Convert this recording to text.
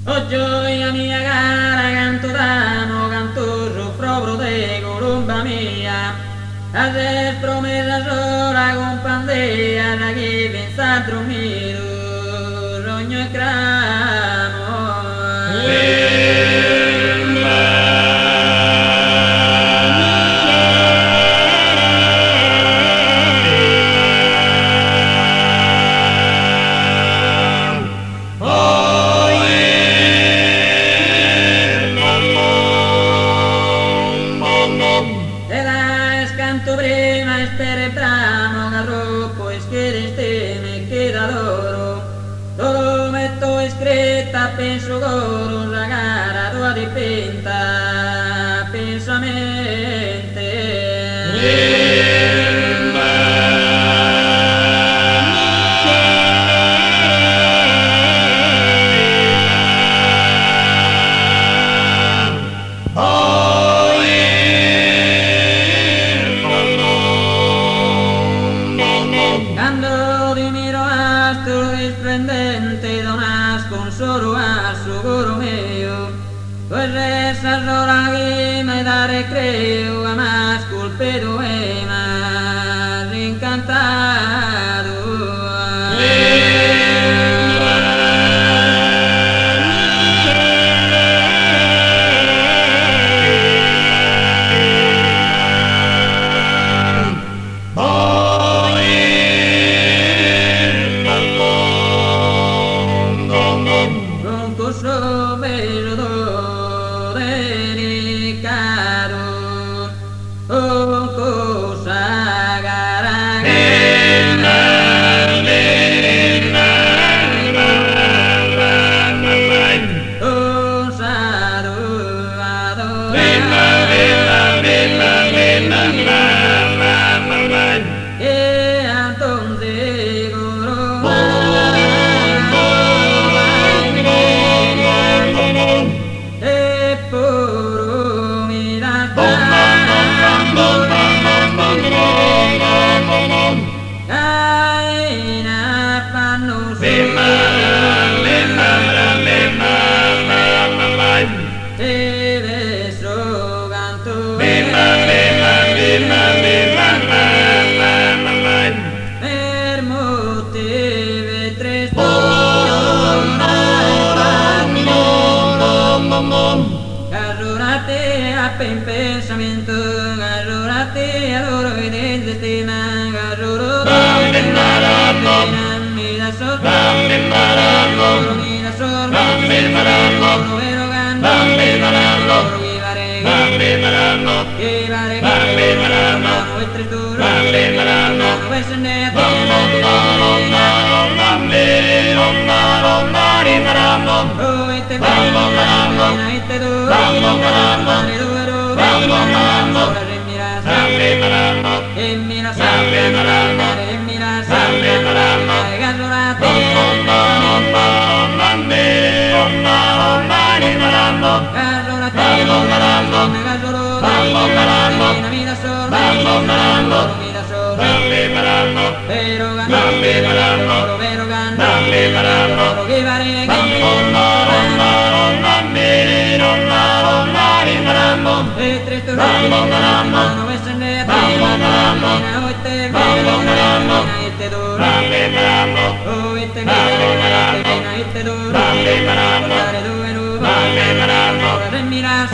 Oggi a mia cara canto dano, canto soffro de colomba mia. A se promesa sola con pandea, da chi pensa a dormire, sogno e cramo. Canto prima e sperebramo che troppo e che me queda d'oro. Todo metto e scritta penso coro la cara tua dipenta pensamente. Quando ti miro astro risplendente da nasco un solo astro coro mio, poi resta sola che mi dare creo che mi scolpeto e mi incantato. Pensamiento, agarrate a loro del destino, agarroro mira sol, mira sol, loro erogan, loro givare, mano estre duro, mano vesne, mira